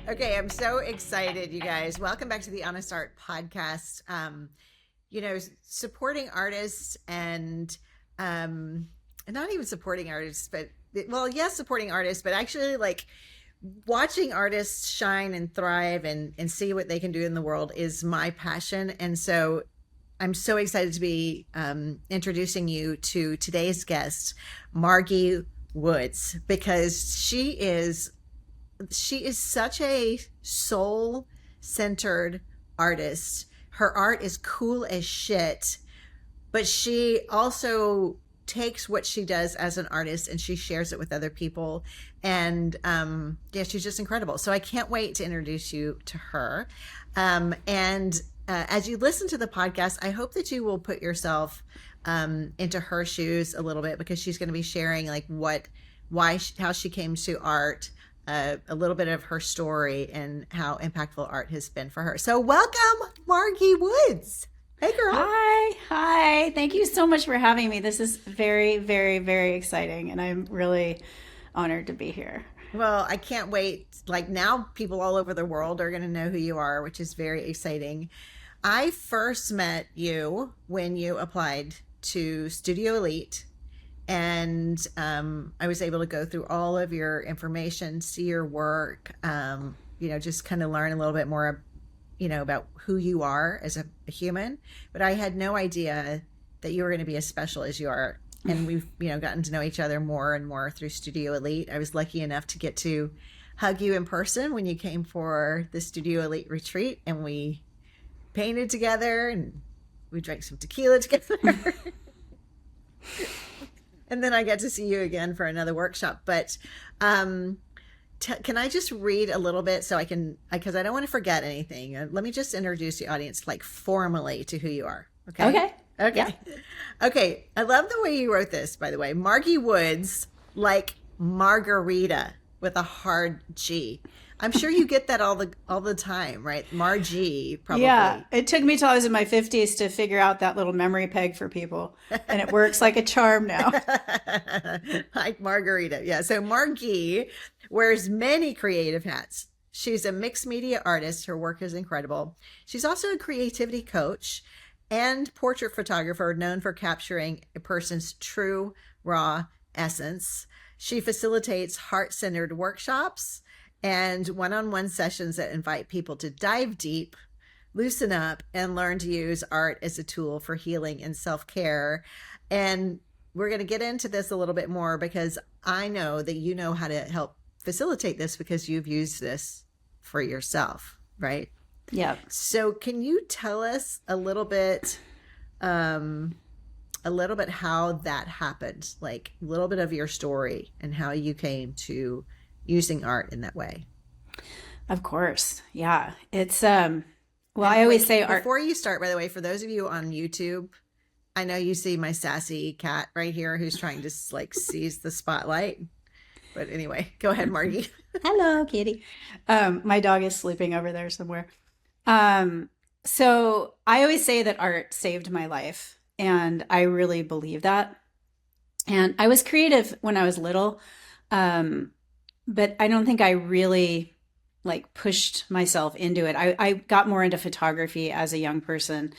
Okay, I'm so excited, you guys. Welcome back to the Honest Art Podcast. Supporting artists and not even supporting artists, but yes, supporting artists, but actually like watching artists shine and thrive and see what they can do in the world is my passion. And so I'm so excited to be introducing you to today's guest, Margie Woods, because she is such a soul-centered artist. Her art is cool as shit, but she also takes what she does as an artist and she shares it with other people. And she's just incredible. So I can't wait to introduce you to her. As you listen to the podcast, I hope that you will put yourself into her shoes a little bit, because she's going to be sharing like how she came to art, a little bit of her story and how impactful art has been for her. So welcome, Margie Woods. Hey, girl. Hi. Thank you so much for having me. This is very, very, very exciting, and I'm really honored to be here. Well, I can't wait. Like, now people all over the world are going to know who you are, which is very exciting. I first met you when you applied to Studio Elite, and I was able to go through all of your information, see your work, just kind of learn a little bit more, about who you are as a human. But I had no idea that you were going to be as special as you are. And we've, gotten to know each other more and more through Studio Elite. I was lucky enough to get to hug you in person when you came for the Studio Elite retreat, and we painted together and we drank some tequila together. And then I get to see you again for another workshop. But can I just read a little bit because I don't want to forget anything. Let me just introduce the audience like formally to who you are. Okay. Yeah. Okay. I love the way you wrote this, by the way. Margie Woods, like margarita with a hard G. I'm sure you get that all the time, right? Margie, probably. Yeah. It took me till I was in my 50s to figure out that little memory peg for people, and it works like a charm now. Like margarita. Yeah. So Margie wears many creative hats. She's a mixed media artist. Her work is incredible. She's also a creativity coach and portrait photographer known for capturing a person's true, raw essence. She facilitates heart-centered workshops and one-on-one sessions that invite people to dive deep, loosen up, and learn to use art as a tool for healing and self-care. And we're going to get into this a little bit more, because I know that you know how to help facilitate this because you've used this for yourself, right? Yeah. So can you tell us a little bit how that happened, like a little bit of your story and how you came to using art in that way? Of course. Yeah. It's, I always say art. Before you start, by the way, for those of you on YouTube, I know you see my sassy cat right here who's trying to like seize the spotlight. But anyway, go ahead, Margie. Hello, kitty. My dog is sleeping over there somewhere. So I always say that art saved my life, and I really believe that. And I was creative when I was little, but I don't think I really like pushed myself into it. I got more into photography as a young person,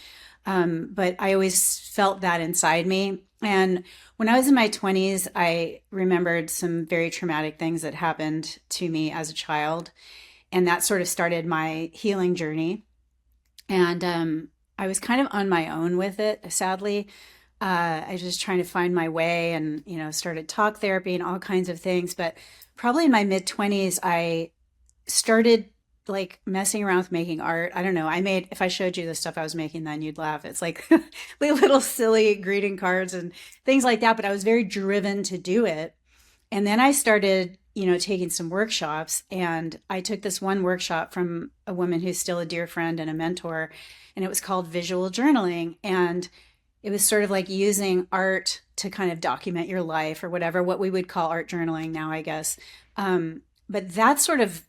but I always felt that inside me. And when I was in my 20s, I remembered some very traumatic things that happened to me as a child. And that sort of started my healing journey. And I was kind of on my own with it, sadly. I was just trying to find my way and, started talk therapy and all kinds of things. But probably in my mid-20s, I started like messing around with making art. I don't know. If I showed you the stuff I was making then, you'd laugh. It's like little silly greeting cards and things like that. But I was very driven to do it. And then I started, taking some workshops, and I took this one workshop from a woman who's still a dear friend and a mentor, and it was called visual journaling. And it was sort of like using art to kind of document your life or whatever, what we would call art journaling now, I guess. But that sort of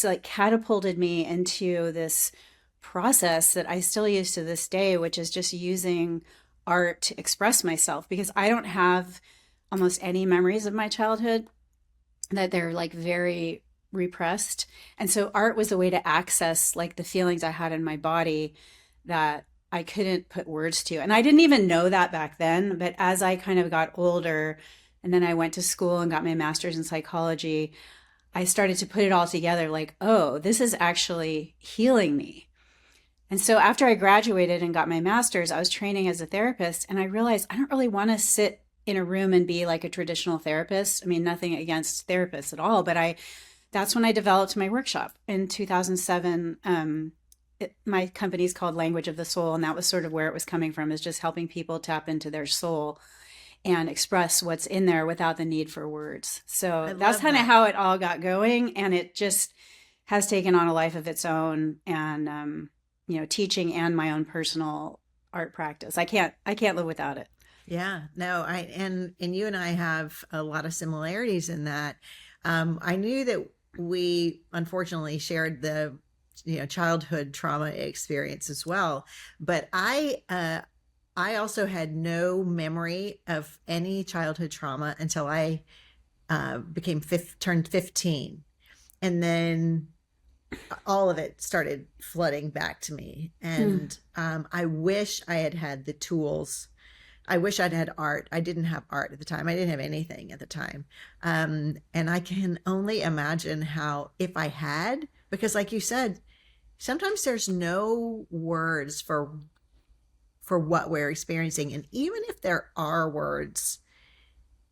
like catapulted me into this process that I still use to this day, which is just using art to express myself, because I don't have almost any memories of my childhood, that they're like very repressed. And so art was a way to access like the feelings I had in my body that I couldn't put words to. And I didn't even know that back then. But as I kind of got older, and then I went to school and got my master's in psychology, I started to put it all together like, oh, this is actually healing me. And so after I graduated and got my master's, I was training as a therapist, and I realized I don't really want to sit in a room and be like a traditional therapist. I mean, nothing against therapists at all, but that's when I developed my workshop in 2007. My company's called Language of the Soul, and that was sort of where it was coming from, is just helping people tap into their soul and express what's in there without the need for words. So that's kind of how it all got going, and it just has taken on a life of its own. And teaching and my own personal art practice, I can't live without it. Yeah, no, and you and I have a lot of similarities in that. I knew that we unfortunately shared the childhood trauma experience as well, but I also had no memory of any childhood trauma until I turned 15, and then all of it started flooding back to me. And I wish I had had the tools. I wish I'd had art. I didn't have art at the time. I didn't have anything at the time. And I can only imagine how, if I had, because like you said, sometimes there's no words for what we're experiencing. And even if there are words,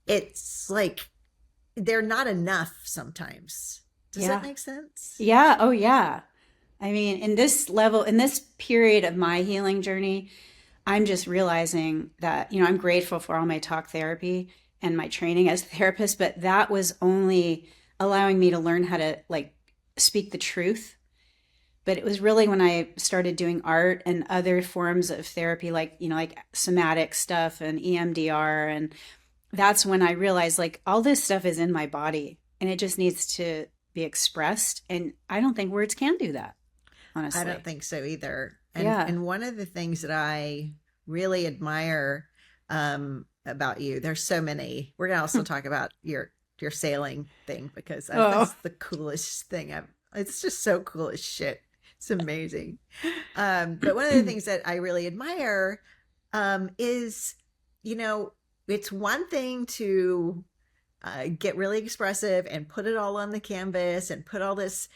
it's like they're not enough sometimes. Does that make sense? Yeah. Oh, yeah. I mean, in this period of my healing journey, I'm just realizing that, I'm grateful for all my talk therapy and my training as a therapist, but that was only allowing me to learn how to like speak the truth. But it was really when I started doing art and other forms of therapy, like, like somatic stuff and EMDR. And that's when I realized like all this stuff is in my body and it just needs to be expressed. And I don't think words can do that, honestly. I don't think so either. And one of the things that I really admire about you, there's so many. We're gonna also talk about your sailing thing, because that's the coolest thing. It's just so cool as shit. It's amazing. But one of the things that I really admire is, it's one thing to get really expressive and put it all on the canvas and put all this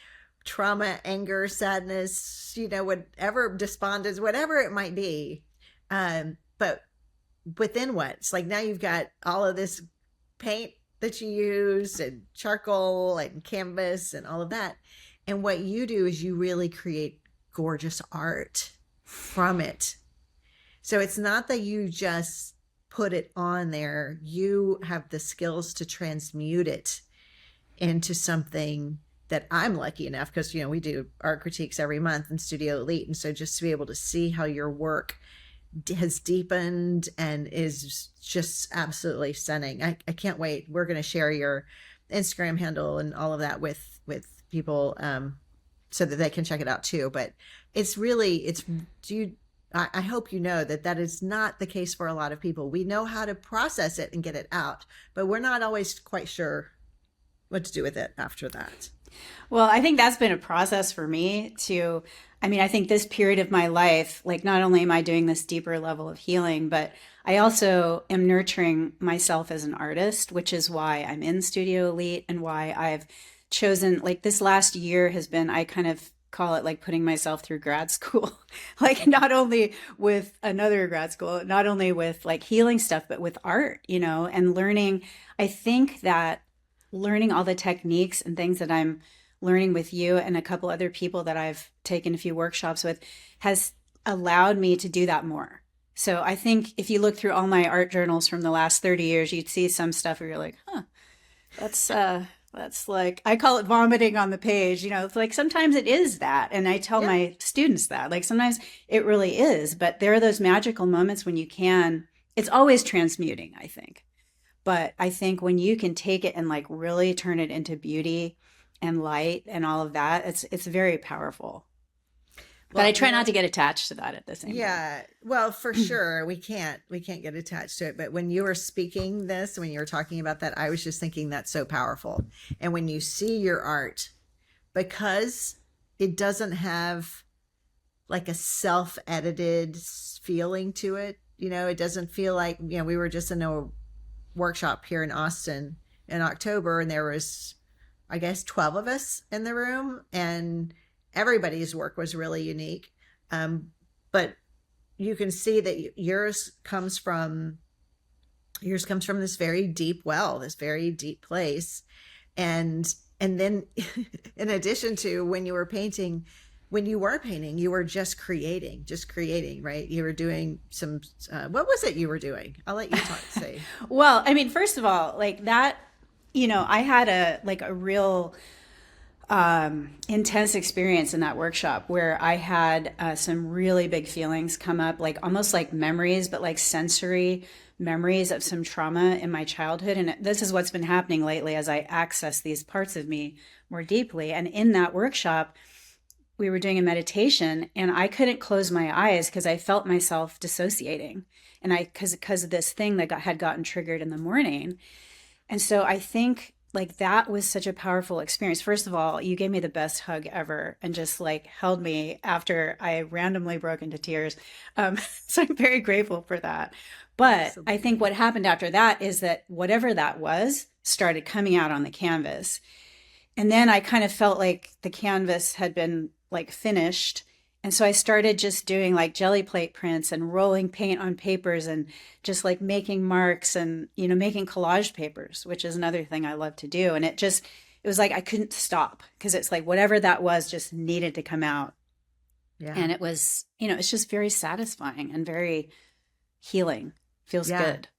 trauma, anger, sadness, whatever, despondence, whatever it might be. But then what? It's like now you've got all of this paint that you use and charcoal and canvas and all of that. And what you do is you really create gorgeous art from it. So it's not that you just put it on there. You have the skills to transmute it into something that I'm lucky enough, because, we do art critiques every month in Studio Elite. And so just to be able to see how your work has deepened and is just absolutely stunning. I can't wait. We're going to share your Instagram handle and all of that with people so that they can check it out too. But I hope you know that is not the case for a lot of people. We know how to process it and get it out, but we're not always quite sure what to do with it after that. Well, I think that's been a process for me too. I mean, I think this period of my life, like not only am I doing this deeper level of healing, but I also am nurturing myself as an artist, which is why I'm in Studio Elite and why I've chosen, like this last year has been, I kind of call it like putting myself through grad school, like not only with another grad school, not only with like healing stuff, but with art, and learning. I think that learning all the techniques and things that I'm learning with you and a couple other people that I've taken a few workshops with has allowed me to do that more. So I think if you look through all my art journals from the last 30 years, you'd see some stuff where you're like, that's like, I call it vomiting on the page. It's like sometimes it is that. And I tell my students that, like, sometimes it really is. But there are those magical moments when it's always transmuting, I think. But I think when you can take it and like really turn it into beauty and light and all of that, it's very powerful. But I try not to get attached to that at the same time. Yeah. Well, for sure. We can't get attached to it. But when you were speaking this, when you were talking about that, I was just thinking that's so powerful. And when you see your art because it doesn't have like a self-edited feeling to it. It doesn't feel like, we were just in a workshop here in Austin in October, and there was, I guess, 12 of us in the room, and everybody's work was really unique. But you can see that yours comes from this very deep well, this very deep place. And then in addition to when you were painting, you were just creating, right? You were doing some, what was it you were doing? I'll let you say. Well, I mean, first of all, like that, I had a real intense experience in that workshop where I had some really big feelings come up, like almost like memories, but like sensory memories of some trauma in my childhood. And this is what's been happening lately as I access these parts of me more deeply. And in that workshop, we were doing a meditation and I couldn't close my eyes because I felt myself dissociating. And because of this thing that had gotten triggered in the morning. And so I think like that was such a powerful experience. First of all, you gave me the best hug ever and just like held me after I randomly broke into tears. So I'm very grateful for that. But Absolutely. I think what happened after that is that whatever that was started coming out on the canvas. And then I kind of felt like the canvas had been like finished. And so I started just doing like jelly plate prints and rolling paint on papers and just like making marks and, making collage papers, which is another thing I love to do. And it was like I couldn't stop because it's like whatever that was just needed to come out. Yeah. And it was, it's just very satisfying and very healing. Feels good.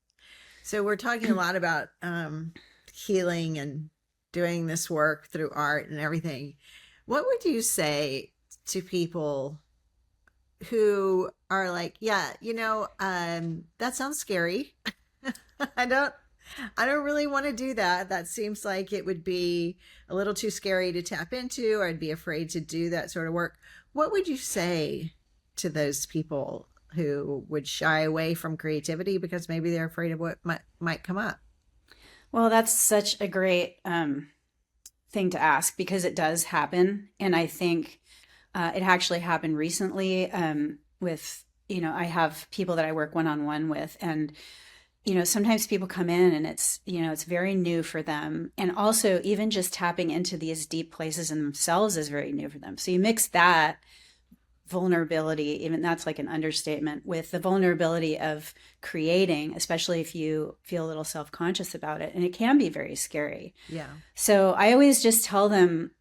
So we're talking a lot about healing and doing this work through art and everything. What would you say to people who are like, yeah, that sounds scary. I don't really want to do that. That seems like it would be a little too scary to tap into, or I'd be afraid to do that sort of work. What would you say to those people who would shy away from creativity because maybe they're afraid of what might come up? Well, that's such a great thing to ask because it does happen. And I think it actually happened recently with, I have people that I work one-on-one with. And, sometimes people come in and it's very new for them. And also even just tapping into these deep places in themselves is very new for them. So you mix that vulnerability, even that's like an understatement, with the vulnerability of creating, especially if you feel a little self-conscious about it. And it can be very scary. Yeah. So I always just tell them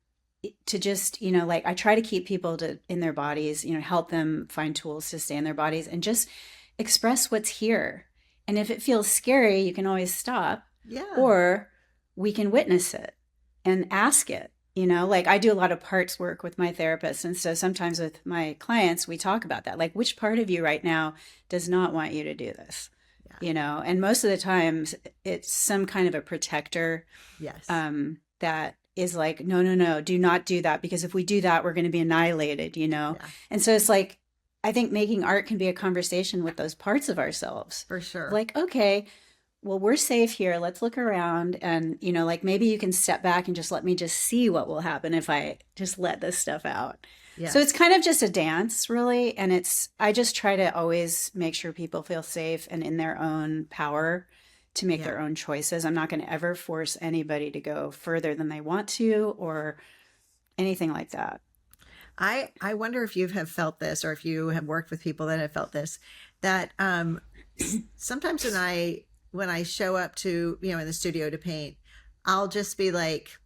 to just, like I try to keep people in their bodies, help them find tools to stay in their bodies and just express what's here. And if it feels scary, you can always stop. Yeah. Or we can witness it and ask it. Like I do a lot of parts work with my therapist. And so sometimes with my clients, we talk about that. Like which part of you right now does not want you to do this? Yeah. And most of the times it's some kind of a protector. Yes. That is like, no, do not do that. Because if we do that, we're going to be annihilated, Yeah. And so it's like, I think making art can be a conversation with those parts of ourselves. For sure. Like, okay, well, we're safe here. Let's look around and, like maybe you can step back and just let me just see what will happen if I just let this stuff out. Yes. So it's kind of just a dance really. And I just try to always make sure people feel safe and in their own power to make their own choices. I'm not going to ever force anybody to go further than they want to or anything like that. I wonder if you have felt this or if you have worked with people that have felt this, that sometimes when I show up to, in the studio to paint, I'll just be like,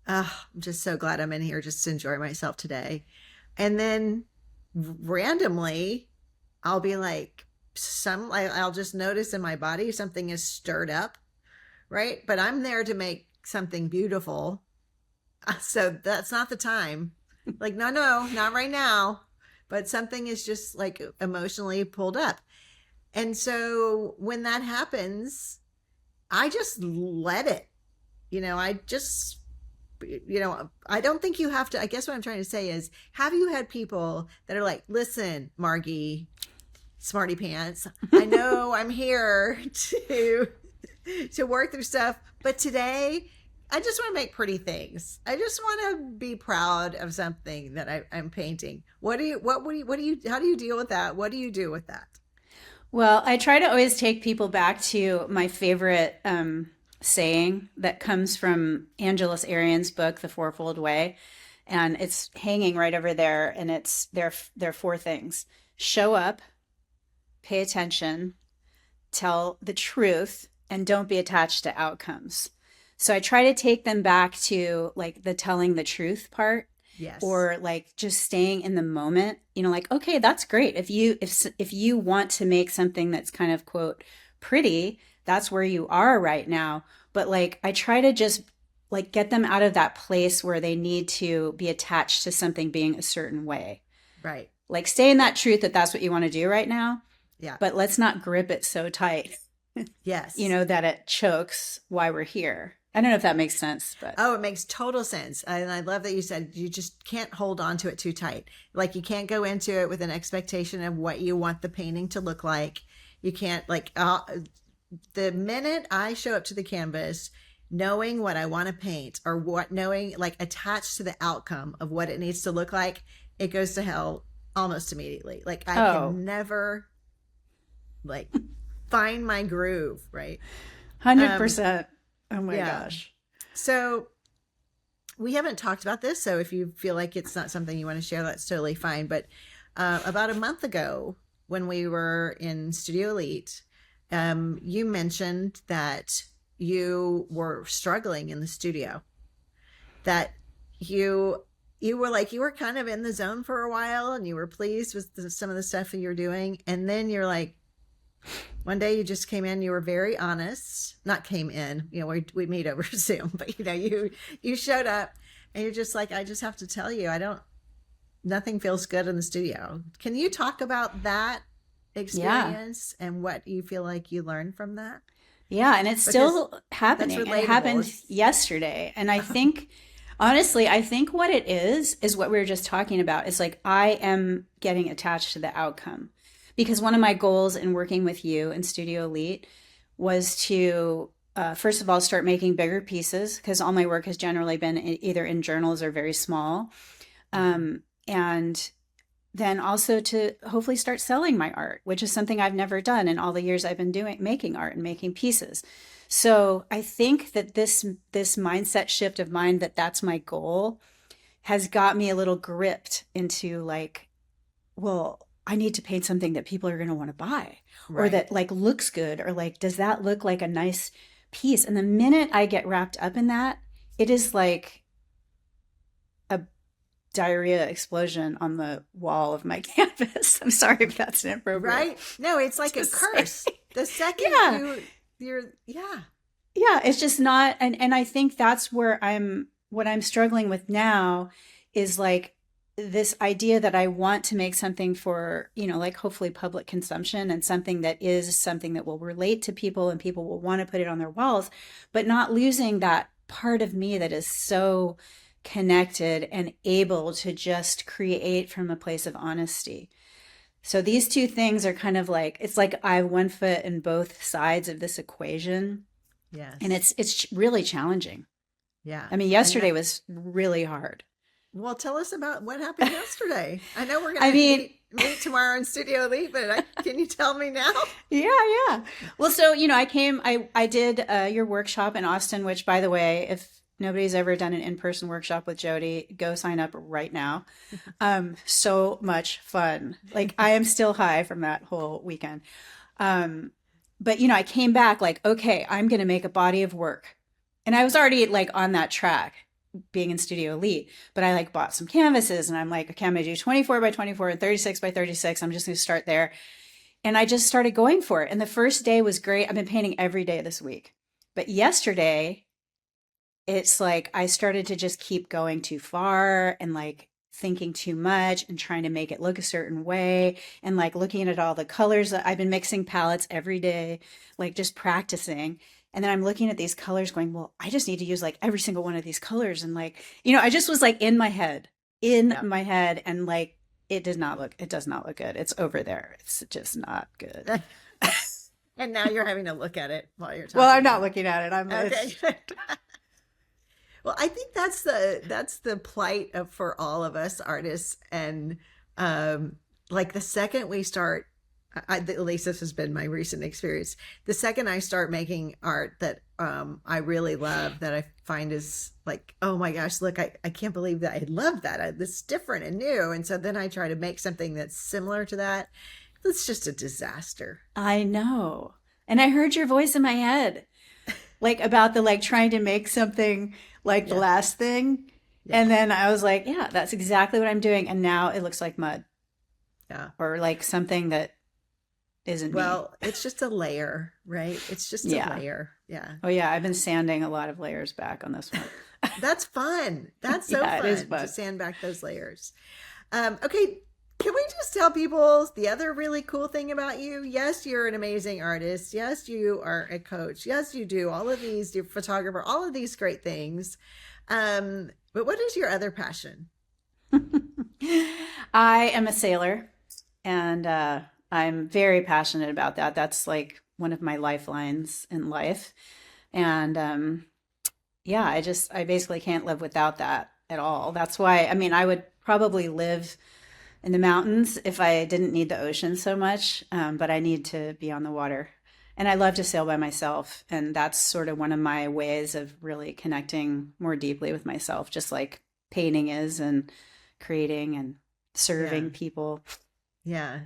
oh, I'm just so glad I'm in here just to enjoy myself today. And then randomly, I'll be like, I'll just notice in my body something is stirred up, right? But I'm there to make something beautiful. So that's not the time. Like, no, not right now. But something is just like emotionally pulled up. And so when that happens, I just let it, I don't think you have to. I guess what I'm trying to say is, have you had people that are like, listen, Margie, smarty pants, I know I'm here to work through stuff, but today I just want to make pretty things. I just want to be proud of something that I'm painting. How do you deal with that? What do you do with that? Well, I try to always take people back to my favorite saying that comes from Angeles Arrien's book, The Fourfold Way, and it's hanging right over there. And there are four things: show up, pay attention, tell the truth, and don't be attached to outcomes. So I try to take them back to like the telling the truth part, Yes. or like just staying in the moment. Like, okay, that's great. If you want to make something that's kind of quote pretty, that's where you are right now. But like I try to just like get them out of that place where they need to be attached to something being a certain way. Right. Like stay in that truth that that's what you want to do right now, Yeah. but let's not grip it so tight, Yes. that it chokes why we're here. I don't know if that makes sense, but Oh, it makes total sense. And I love that you said you just can't hold on to it too tight. Like you can't go into it with an expectation of what you want the painting to look like. You can't like the minute I show up to the canvas knowing what I want to paint or what knowing like attached to the outcome of what it needs to look like, it goes to hell almost immediately. Like I oh, can never like find my groove, right? Um 100%. Oh my yeah. gosh. So we haven't talked about this, so if you feel like it's not something you want to share, that's totally fine. But about a month ago, when we were in Studio Elite, you mentioned that you were struggling in the studio, that you were like you were kind of in the zone for a while, and you were pleased with some of the stuff that you're doing, and then you're like, one day you just came in, you were very honest, not came in, we meet over Zoom, but you showed up and you're just like, I just have to tell you, nothing feels good in the studio. Can you talk about that Yeah. experience and what you feel like you learned from that? Yeah, and it's Because still that's happening. And it relatable. happened yesterday. And I think, honestly, I think what it is what we were just talking about. It's like I am getting attached to the outcome. Because one of my goals in working with you in Studio Elite was to, first of all, start making bigger pieces, because all my work has generally been either in journals or very small. And then also to hopefully start selling my art, which is something I've never done in all the years I've been making art and making pieces. So I think that this mindset shift of mine, that that's my goal, has got me a little gripped into like, well, I need to paint something that people are going to want to buy, or Right. that like looks good, or like, does that look like a nice piece? And the minute I get wrapped up in that, it is like a diarrhea explosion on the wall of my canvas. I'm sorry if that's inappropriate Right. No, it's like to a say. curse. The second Yeah. you're, yeah. Yeah. It's just not. And I think that's where what I'm struggling with now is like this idea that I want to make something for, like hopefully public consumption, and something that is something that will relate to people and people will want to put it on their walls, but not losing that part of me that is so connected and able to just create from a place of honesty. So these two things are kind of like, it's like I have one foot in both sides of this equation, and Yes. it's really challenging. Yeah. I mean, And yesterday was really hard. well, tell us about what happened yesterday. I know we're I going to mean, meet tomorrow in Studio Elite, but can you tell me now? yeah, yeah. Well, so, I did your workshop in Austin, which, by the way, if nobody's ever done an in-person workshop with Jody, go sign up right now. So much fun. Like I am still high from that whole weekend. But I came back like, okay, I'm going to make a body of work. And I was already like on that track being in Studio Elite, but I like bought some canvases and I'm like, okay, I'm going to do 24 by 24 and 36 by 36. I'm just going to start there. And I just started going for it. And the first day was great. I've been painting every day this week. But yesterday, it's like I started to just keep going too far and like thinking too much and trying to make it look a certain way, and like looking at all the colors. I've been mixing palettes every day, like just practicing. And then I'm looking at these colors going, well, I just need to use like every single one of these colors. And like, I just was like in Yeah. my head, and like it does not look good. It's over there. It's just not good. And now you're having to look at it while you're Well, I'm talking not about looking at it. it. Okay. Well, I think that's the plight of for all of us artists, and um, like the second we start, at least this has been my recent experience. The second I start making art that I really love, that I find is like, oh my gosh, look, I can't believe that I love that. This different and new, and so then I try to make something that's similar to that. It's just a disaster. I know. And I heard your voice in my head, like about the like trying to make something like the Yeah, last thing. yeah, And then I was like, yeah, that's exactly what I'm doing. And now it looks like mud yeah. or like something that isn't me. Well, it's just a layer, right? It's just a Yeah. layer. Yeah. Oh, yeah. I've been sanding a lot of layers back on this one. That's fun. That's so Yeah, it is fun to fun. sand back those layers. Okay, can we just tell people the other really cool thing about you? Yes, you're an amazing artist. Yes, you are a coach. Yes, you do all of these. You're a photographer. All of these great things. But what is your other passion? I am a sailor and I'm very passionate about that. That's like one of my lifelines in life. And yeah, I basically can't live without that at all. That's why, I mean, I would probably live in the mountains if I didn't need the ocean so much, but I need to be on the water. And I love to sail by myself. And that's sort of one of my ways of really connecting more deeply with myself, just like painting is and creating and Yeah. serving people. Yeah.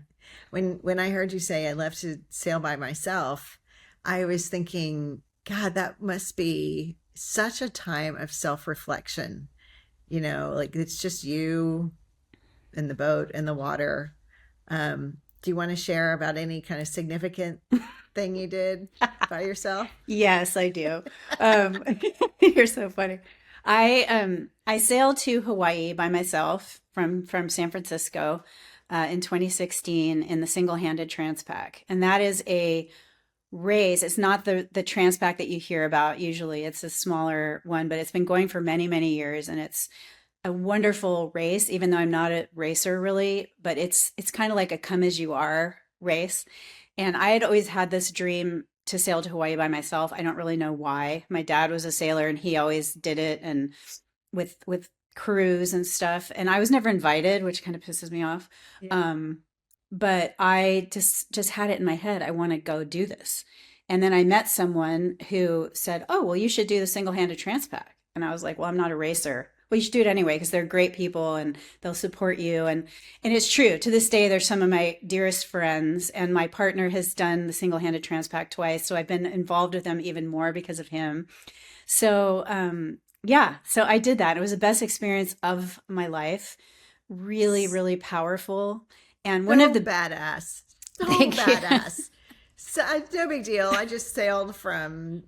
When I heard you say I love to sail by myself, I was thinking, God, that must be such a time of self-reflection. Like it's just you in the boat in the water. Do you want to share about any kind of significant thing you did by yourself? Yes, I do. Um, you're so funny. I sailed to Hawaii by myself from San Francisco in 2016 in the single-handed Transpac, and that is a race. It's not the Transpac that you hear about usually. It's a smaller one, but it's been going for many, many years, and it's a wonderful race. Even though I'm not a racer really, but it's kind of like a come as you are race. And I had always had this dream to sail to Hawaii by myself. I don't really know why. My dad was a sailor and he always did it and with crews and stuff. And I was never invited, which kind of pisses me off. Yeah. Um, but I just had it in my head. I want to go do this. And then I met someone who said, "Oh, well, you should do the single-handed Transpac." And I was like, "Well, I'm not a racer." Well, you should do it anyway because they're great people and they'll support you. And it's true. To this day, they're some of my dearest friends. And my partner has done the single-handed Transpac twice, so I've been involved with them even more because of him. So yeah, so I did that. It was the best experience of my life. Really, really powerful. And one of So the badass. So thank you. badass. So no big deal. I just sailed from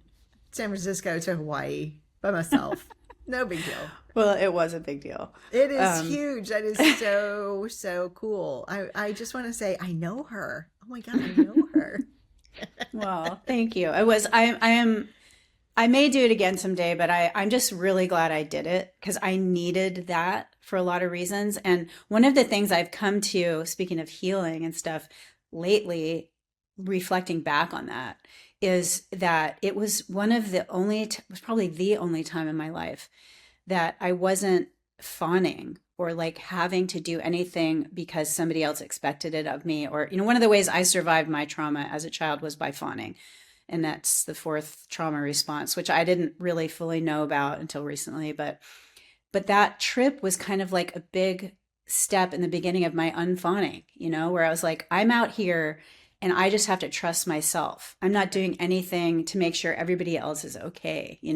San Francisco to Hawaii by myself. No big deal. Well, it was a big deal. It is Um, huge. That is so, so cool. I just want to say, I know her. Oh my God, I know her. well, thank you. I may do it again someday, but I'm just really glad I did it because I needed that for a lot of reasons. And one of the things I've come to, speaking of healing and stuff, lately, reflecting back on that, is that it was one of the only, was probably the only time in my life that I wasn't fawning or like having to do anything because somebody else expected it of me. Or, one of the ways I survived my trauma as a child was by fawning. And that's the fourth trauma response, which I didn't really fully know about until recently. But that trip was kind of like a big step in the beginning of my unfawning, where I was like, I'm out here and I just have to trust myself. I'm not doing anything to make sure everybody else is okay. So it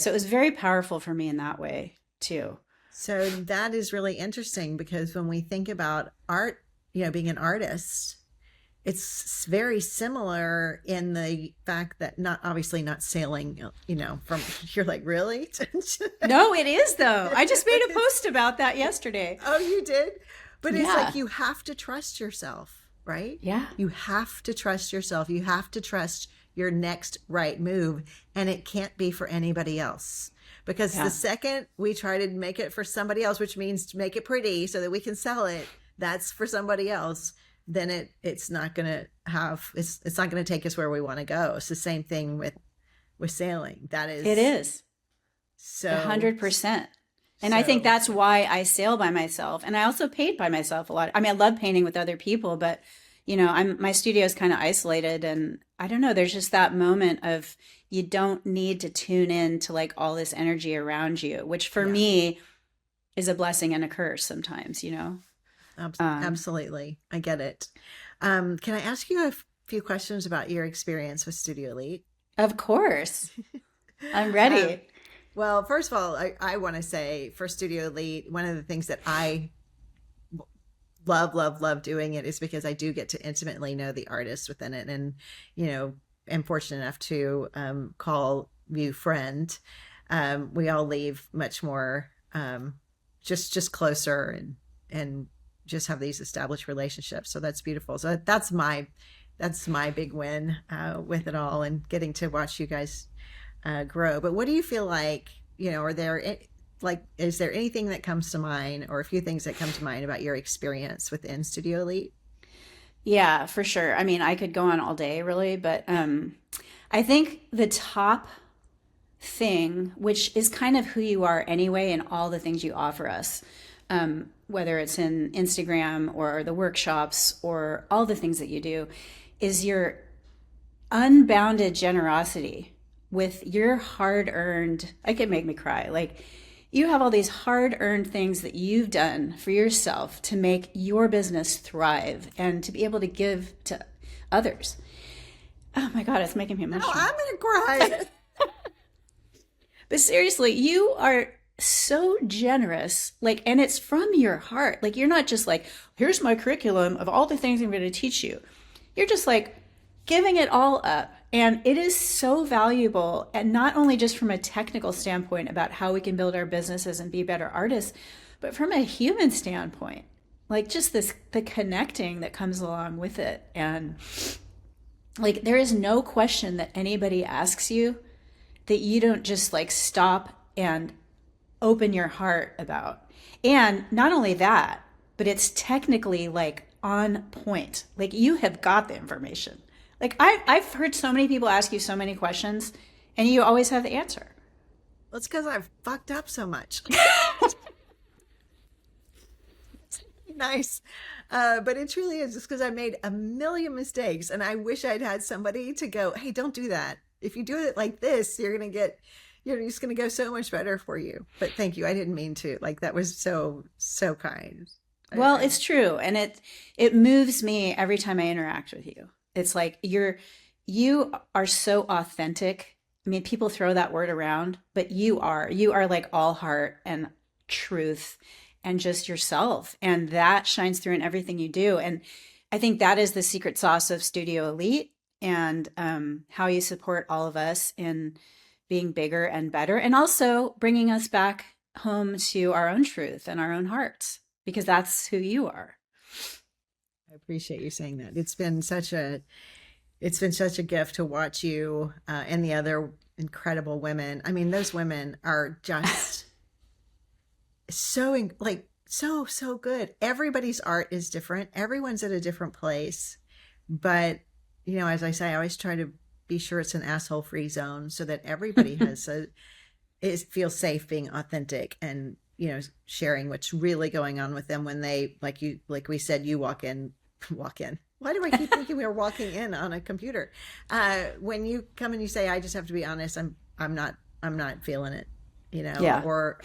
Yeah. was very powerful for me in that way too. So that is really interesting because when we think about art, being an artist, it's very similar in the fact that not obviously not sailing, from you're like, really? No, it is though. I just made a It's- post about that yesterday. oh, you did? But it's Yeah. like you have to trust yourself, right? Yeah. You have to trust yourself. You have to trust your next right move, and it can't be for anybody else. Because the Yeah. second we try to make it for somebody else, which means to make it pretty so that we can sell it, that's for somebody else, then it's not going to have it's not going to take us where we want to go. It's the same thing with sailing. That It is is. So, 100%. And I think so that's why I sail by myself. And I also paint by myself a lot. I mean, I love painting with other people, but my studio is kind of isolated, and I don't know, there's just that moment of you don't need to tune in to like all this energy around you, which for yeah, me is a blessing and a curse sometimes. Um, absolutely. I get it. Can I ask you a few questions about your experience with Studio Elite? of course, I'm Um, ready. well, first of all, I want to say for Studio Elite, one of the things that I love, love, love doing it is because I do get to intimately know the artist within it. And, you know, am fortunate enough to call you friend. We all leave much more just closer and just have these established relationships. So that's beautiful. So that's my big win with it all, and getting to watch you guys grow. But what do you feel like, are there like, is there anything that comes to mind, or a few things that come to mind about your experience within Studio Elite? Yeah, for sure. I mean, I could go on all day, really, but I think the top thing, which is kind of who you are anyway, and all the things you offer us, whether it's in Instagram or the workshops or all the things that you do, is your unbounded generosity with your hard earned. I could make me cry. Like, you have all these hard earned things that you've done for yourself to make your business thrive and to be able to give to others. Oh my God, it's making me No, emotional. I'm gonna cry. But seriously, you are so generous, like, and it's from your heart. Like, you're not just like, here's my curriculum of all the things I'm going to teach you. You're just like giving it all up. And it is so valuable. And not only just from a technical standpoint about how we can build our businesses and be better artists, but from a human standpoint, like just the connecting that comes along with it. And like, there is no question that anybody asks you that you don't just like stop and open your heart about. And not only that, but it's technically like on point. Like, you have got the information. Like, I've heard so many people ask you so many questions, and you always have the answer. Well, it's because I've fucked up so much. Nice. But it truly is just because I made a million mistakes, and I wish I'd had somebody to go, hey, don't do that. If you do it like this, you're just going to go so much better for you. But thank you. I didn't mean to. Like, that was so, so kind. Well, I it's true, and it moves me every time I interact with you. It's like you are so authentic. I mean, people throw that word around, but you are like all heart and truth and just yourself, and that shines through in everything you do. And I think that is the secret sauce of Studio Elite, and how you support all of us in being bigger and better, and also bringing us back home to our own truth and our own hearts, because that's who you are. appreciate you saying that. It's been such a gift to watch you and the other incredible women. I mean, those women are just like so good. Everybody's art is different. Everyone's at a different place. But, as I say, I always try to be sure it's an asshole free zone so that everybody feels safe being authentic, and, sharing what's really going on with them when they, like we said, you walk in. Why do I keep thinking we are walking in on a computer? When you come and you say, I just have to be honest, I'm not feeling it, Yeah. or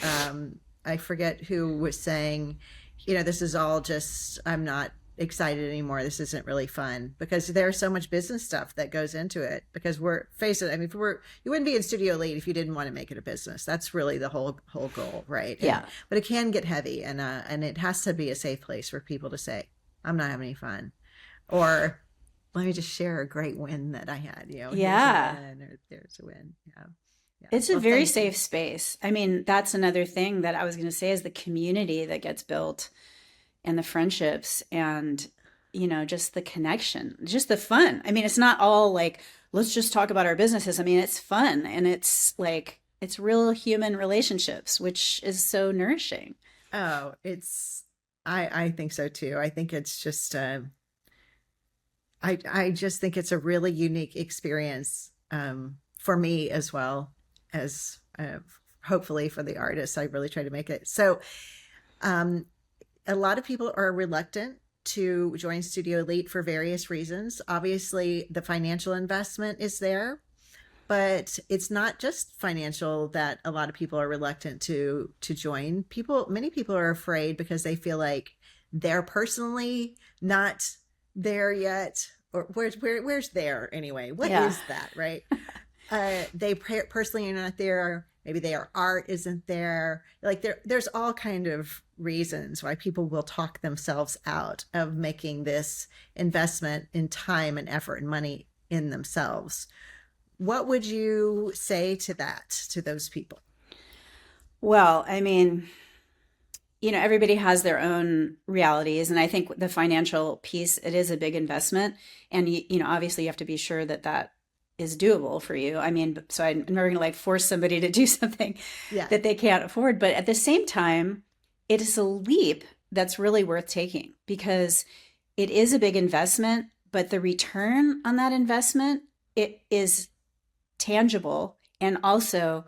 I forget who was saying, this is all just, I'm not excited anymore. This isn't really fun, because there's so much business stuff that goes into it, because face it. I mean, you wouldn't be in Studio Elite if you didn't want to make it a business. That's really the whole goal. Right. Yeah. But it can get heavy, and it has to be a safe place for people to say, I'm not having any fun, or let me just share a great win that I had, here's a Yeah. win, or there's a win. Yeah. Yeah. It's a Well, very thank you. safe space. I mean, that's another thing that I was going to say, is the community that gets built and the friendships and, just the connection, just the fun. I mean, it's not all like, let's just talk about our businesses. I mean, it's fun, and it's like, it's real human relationships, which is so nourishing. Oh, I think so too. I think it's just, I just think it's a really unique experience, for me as well as, hopefully for the artists. I really try to make it. So um, a lot of people are reluctant to join Studio Elite for various reasons. Obviously, the financial investment is there, but it's not just financial that a lot of people are reluctant to join. Many people are afraid because they feel like they're personally not there yet, or where's there anyway? What Yeah. is that, right? They personally are not there. Maybe their art isn't there. Like there's all kind of reasons why people will talk themselves out of making this investment in time and effort and money in themselves. What would you say to that, to those people? Well, I mean, everybody has their own realities, and I think the financial piece, it is a big investment, and obviously you have to be sure that that is doable for you. I mean, so I'm never going to like force somebody to do something Yeah. that they can't afford, but at the same time, it is a leap that's really worth taking because it is a big investment, but the return on that investment, it is tangible, and also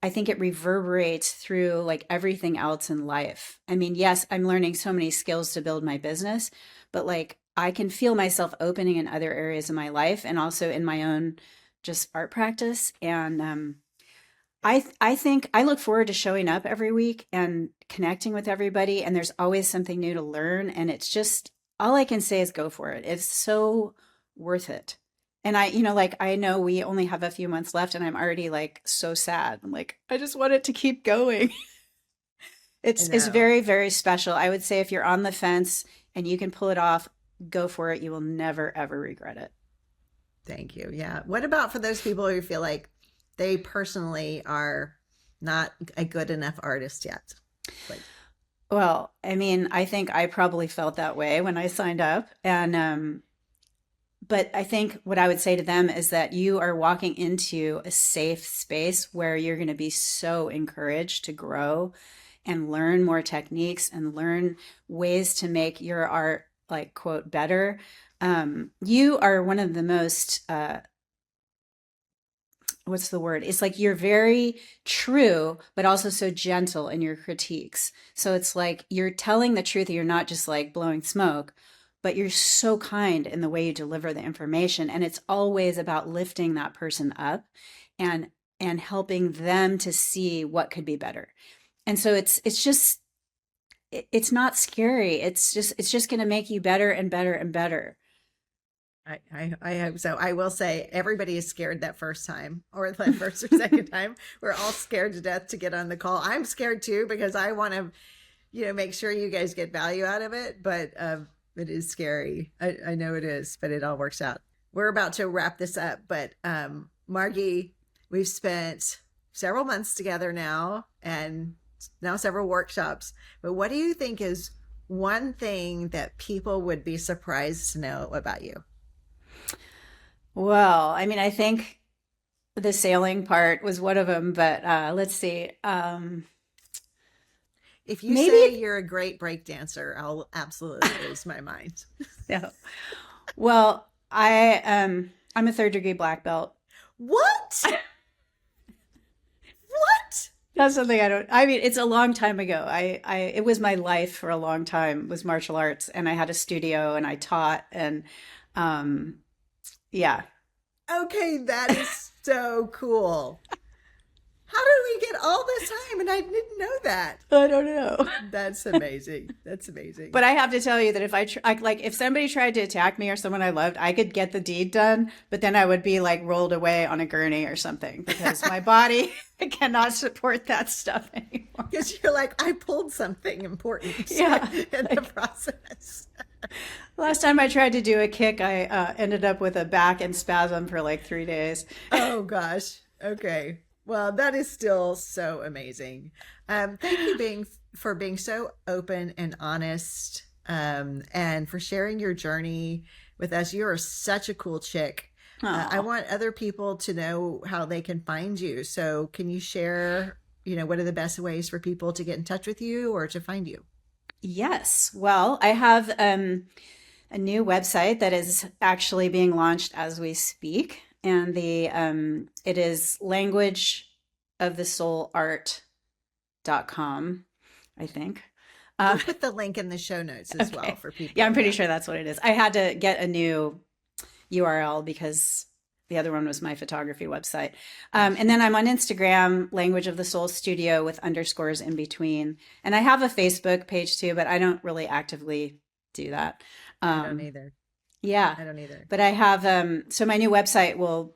I think it reverberates through like everything else in life. I mean, yes, I'm learning so many skills to build my business, but like I can feel myself opening in other areas of my life and also in my own just art practice. And I think I look forward to showing up every week and connecting with everybody. And there's always something new to learn. And it's just all I can say is go for it. It's so worth it. And like I know we only have a few months left and I'm already like so sad. I'm like, I just want it to keep going. I It's know. very, very special. I would say if you're on the fence and you can pull it off, go for it. You will never, ever regret it. Thank you. Yeah. What about for those people who feel like they personally are not a good enough artist yet? Like, Well, I mean, I think I probably felt that way when I signed up. And but I think what I would say to them is that you are walking into a safe space where you're going to be so encouraged to grow and learn more techniques and learn ways to make your art like quote better. You are one of the most what's the word? It's like you're very true, but also so gentle in your critiques. So it's like you're telling the truth. You're not just like blowing smoke, but you're so kind in the way you deliver the information. And it's always about lifting that person up and helping them to see what could be better. And so it's just it's not scary. It's just going to make you better and better and better. I hope so. I will say everybody is scared that first time or the first or second time. We're all scared to death to get on the call. I'm scared too because I want to, make sure you guys get value out of it. But it is scary. I know it is, but it all works out. We're about to wrap this up, but Margie, we've spent several months together now and now several workshops. But what do you think is one thing that people would be surprised to know about you? Well, I mean, I think the sailing part was one of them, but let's see. If you say Maybe you're a great break dancer, I'll absolutely lose my mind. no. Well, I'm a third degree black belt. What? What? That's something I don't. I mean, it's a long time ago. It was my life for a long time was martial arts, and I had a studio, and I taught, and um, yeah. Okay, that is so cool. How did we get all this time and I didn't know that? I don't know. That's amazing. That's amazing. But I have to tell you that if like if somebody tried to attack me or someone I loved, I could get the deed done, but then I would be like rolled away on a gurney or something because my body cannot support that stuff anymore. Because you're like, I pulled something important Yeah. in the Like process. last time I tried to do a kick, I ended up with a back and spasm for like 3 days. Oh gosh. Okay. Well, that is still so amazing. Thank you for being so open and honest, and for sharing your journey with us. You are such a cool chick. I Oh. want other people to know how they can find you. So, can you share, what are the best ways for people to get in touch with you or to find you? Yes. Well, I have a new website that is actually being launched as we speak, and the it is language. languageofthesoulart.com, I think. We'll put the link in the show notes as well Okay. for people. Yeah, I'm pretty sure that's what it is. I had to get a new URL because the other one was my photography website. And then I'm on Instagram, Language of the Soul Studio with underscores in between. And I have a Facebook page too, but I don't really actively do that. I don't either. Yeah. I don't either. But I have, so my new website will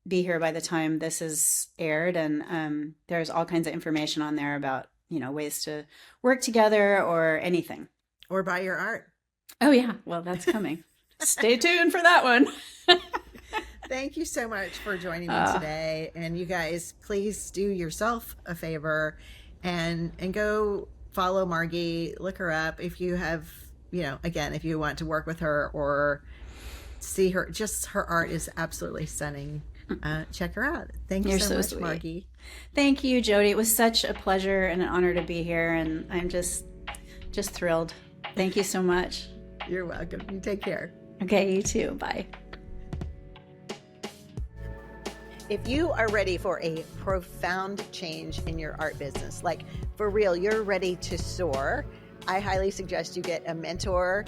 be here by the time this is aired. And there's all kinds of information on there about, ways to work together or anything. Or buy your art. Oh, yeah. Well, that's coming. Stay tuned for that one. Thank you so much for joining me today. And you guys, please do yourself a favor and go follow Margie, look her up. If you have, again, if you want to work with her or see her, just her art is absolutely stunning. Check her out. Thank you so much, sweet. Margie. Thank you, Jody. It was such a pleasure and an honor to be here. And I'm just thrilled. Thank you so much. You're welcome. You take care. Okay, you too. Bye. If you are ready for a profound change in your art business, like for real, you're ready to soar, I highly suggest you get a mentor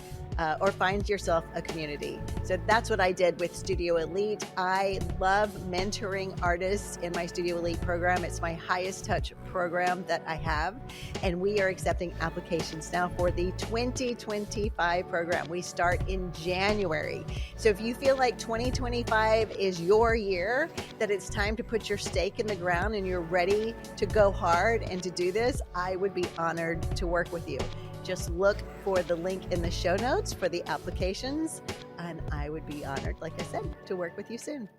or find yourself a community. So that's what I did with Studio Elite. I love mentoring artists in my Studio Elite program. It's my highest touch program that I have. And we are accepting applications now for the 2025 program. We start in January. So if you feel like 2025 is your year, that it's time to put your stake in the ground and you're ready to go hard and to do this, I would be honored to work with you. Just look for the link in the show notes for the applications, and I would be honored, like I said, to work with you soon.